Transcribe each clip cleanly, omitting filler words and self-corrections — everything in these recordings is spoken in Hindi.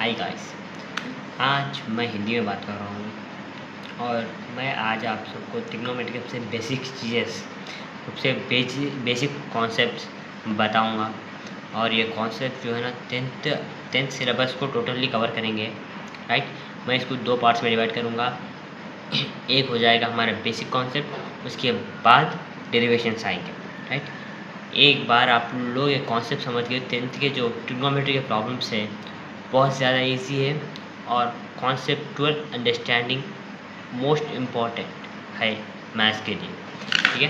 हाय गाइस, आज मैं हिंदी में बात कर रहा हूँ और मैं आज आप सबको ट्रिग्नोमेट्री के सबसे बेसिक चीज़ें, सबसे बेसिक कॉन्सेप्ट्स बताऊँगा। और ये कॉन्सेप्ट जो है ना टेंथ सिलेबस को टोटली कवर करेंगे। राइट, मैं इसको 2 पार्ट्स में डिवाइड करूँगा। एक हो जाएगा हमारा बेसिक कॉन्सेप्ट, उसके बाद डेरिवेशंस आएंगे। राइट, एक बार आप लोग ये कॉन्सेप्ट समझ गए, टेंथ के जो ट्रिग्नोमेट्री के प्रॉब्लम्स है बहुत ज़्यादा इजी है और कॉन्सेप्चुअल अंडरस्टैंडिंग मोस्ट इम्पॉर्टेंट है मैथ्स के लिए। ठीक है,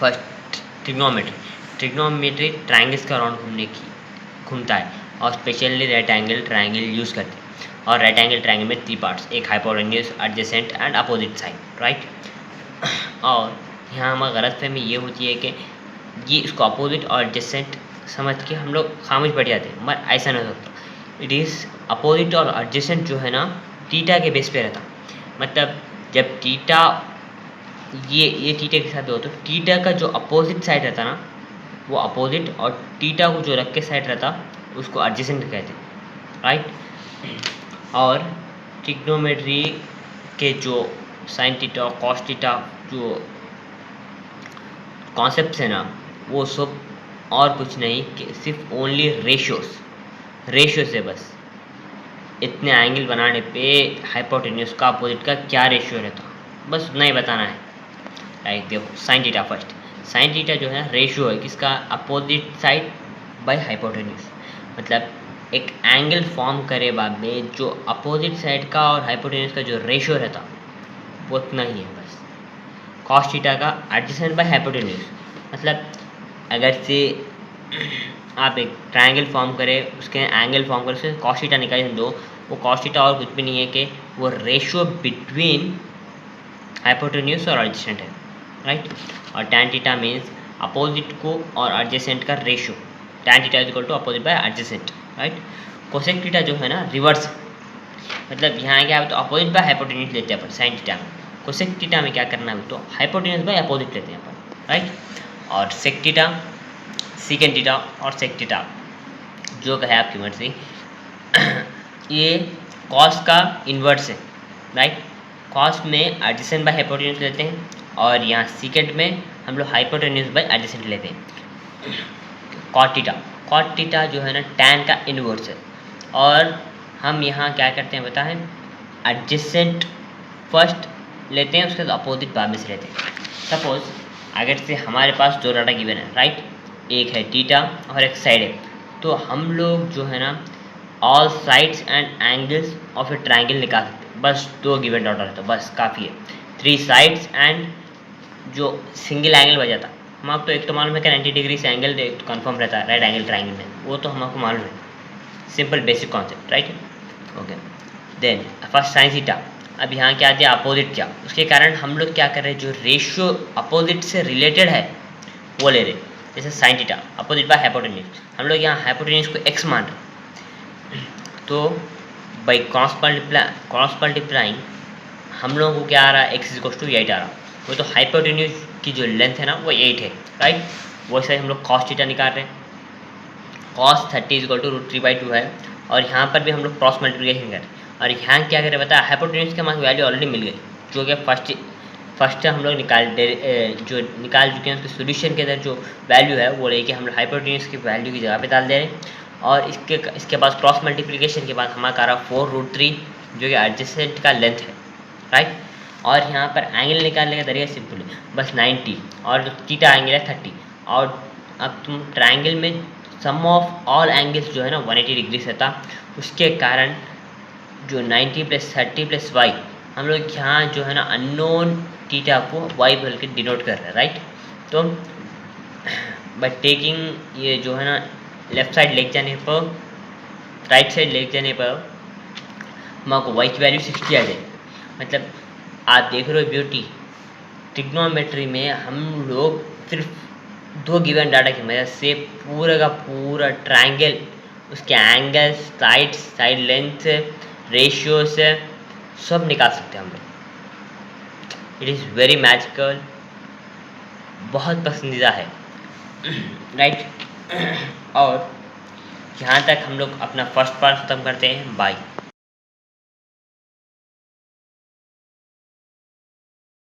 फर्स्ट ट्रिग्नोमेट्री ट्रायंगल्स का राउंड घूमता है और स्पेशली रेक्टेंगल ट्रायंगल यूज़ करते हैं। और रेक्टेंगल ट्रायंगल में 3 पार्ट्स, एक hypotenuse, adjacent and opposite side. Right, और यहाँ हमारी गलतफहमी ये होती है कि ये इसको अपोजिट और एडजेसेंट समझ के हम लोग खामोश बैठ जाते हैं, मगर ऐसा नहीं होता। इट इज़ अपोजिट और एडजेसेंट जो है ना थीटा के बेस पे रहता। मतलब जब थीटा ये थीटा के साथ हो तो थीटा का जो अपोजिट साइड रहता ना वो अपोजिट, और थीटा को जो रख के साइड रहता उसको एडजेसेंट कहते हैं। राइट, और ट्रिग्नोमेट्री के जो साइन थीटा कॉस थीटा जो कॉन्सेप्ट्स है ना वो सब और कुछ नहीं कि सिर्फ ओनली रेशियो से बस इतने एंगल बनाने पे हाइपोटेन्यूज का अपोजिट का क्या रेशियो रहता, बस उतना ही बताना है। लाइक देखो sine theta, first sine theta जो है रेशियो है किसका, अपोजिट साइड बाय हाइपोटेन्यूज। मतलब एक एंगल फॉर्म करे बाद में जो अपोजिट साइड का और हाइपोटेन्यूज का जो रेशियो रहता वो उतना ही है बस। कॉस थीटा का एडजेसेंट बाय हाइपोटेन्यूज, मतलब अगर से आप एक ट्रायंगल फॉर्म करें, उसके एंगल फॉर्म करें, उससे कॉस थीटा निकालें दो, वो कॉस थीटा और कुछ भी नहीं है कि वो रेशियो बिटवीन हाइपोटेन्यूज और एडजेसेंट है। राइट, और टैन थीटा मीन्स अपोजिट को और एडजेसेंट का ratio, tan theta is equal to opposite by adjacent. Right, cosec theta जो है ना रिवर्स, मतलब यहाँ क्या है तो अपोजिट बाय हाइपोटेन्यूज लेते हैं अपन साइन थीटा में। कोसेक थीटा में क्या करना है तो हाइपोटेन्यूज बाय अपोजिट लेते हैं अपन। राइट, और सेक थीटा, सीकेंड थीटा और सेक थीटा जो कहे आपकी मर्जी, ये कॉस का इन्वर्स है। राइट, कॉस में एडजेसेंट बाय हाइपोटेन्यूज लेते हैं और यहाँ सीकेंड में हम लोग हाइपोटेन्यूज बाय एडजेसेंट लेते हैं। कॉट थीटा जो है ना टैन का इन्वर्स है, और हम यहाँ क्या करते हैं बताएं, एडजेसेंट फर्स्ट लेते हैं, उसके बाद अपोजिट बाद में से लेते हैं। सपोज अगर से हमारे पास दो डाटा गिवन है, राइट, एक है थीटा और एक साइड है, तो हम लोग जो है ना all sides and angles of A triangle निकाल सकते हैं। बस 2 गिवन डाटा है तो बस काफ़ी है। 3 साइड्स एंड जो सिंगल एंगल बच जाता, हम आपको तो एक तो मालूम है कि 90 डिग्री से एंगल तो कन्फर्म रहता है राइट एंगल ट्रायंगल में, वो तो हम आपको मालूम है, simple basic concept. Right, okay, then first sine theta. अब यहाँ क्या दिया, अपोजिट क्या, उसके कारण हम लोग क्या कर रहे हैं, जो रेशियो अपोजिट से रिलेटेड है वो ले रहे। जैसे sine theta opposite by hypotenuse, हम लोग यहाँ हाइपोटेन्यूज को x मान रहे, तो बाई क्रॉस मल्टीप्लाइंग हम लोगों को क्या आ रहा है, x इक्वल टू 8 आ रहा। वो तो हाइपोटेन्यूज की जो लेंथ है ना वो 8 है। राइट, वैसे हम लोग कॉस थीटा निकाल रहे हैं, कॉस 30 इक्वल टू √3/2 है, और यहाँ पर भी हम लोग क्रॉस मल्टीप्लिकेशन कर रहे हैं। और यहाँ क्या करें बताया, हाइपोटेन्यूज के हमारी वैल्यू ऑलरेडी मिल गई, जो कि फर्स्ट हम लोग जो निकाल चुके हैं, उसके सोल्यूशन के अंदर जो वैल्यू है वो लेके हम लोग हाइपोटेन्यूज की वैल्यू की जगह पे डाल दे रहे हैं। और इसके बाद क्रॉस मल्टीप्लिकेशन के बाद हमारा आ रहा 4√3 जो कि एडजेसेंट का लेंथ है। राइट, और यहाँ पर एंगल निकालने का तरीका सिंपल है, बस 90 और जो थीटा एंगल है 30, और अब तुम ट्रायंगल में सम ऑफ ऑल एंगल्स जो है ना 180 डिग्री से था, उसके कारण जो 90 + 30 + y, हम लोग यहाँ जो है ना अननोन थीटा को y बोल के डिनोट कर रहे हैं। राइट, तो बाय टेकिंग ये जो है ना लेफ्ट साइड लेके जाने पर, राइट साइड लेके जाने पर हमको y की वैल्यू 60 आ जाएगी। मतलब आप देख रहे हो ब्यूटी, ट्रिग्नोमेट्री में हम लोग सिर्फ 2 गिवन डाटा की मदद से पूरा का पूरा ट्रायंगल, उसके एंगल्स, साइड लेंथ, रेशियो से सब निकाल सकते हैं हम लोग। इट इज़ वेरी मैजिकल, बहुत पसंदीदा है। राइट, और यहाँ तक हम लोग अपना फर्स्ट पार्ट ख़त्म करते हैं। बाय।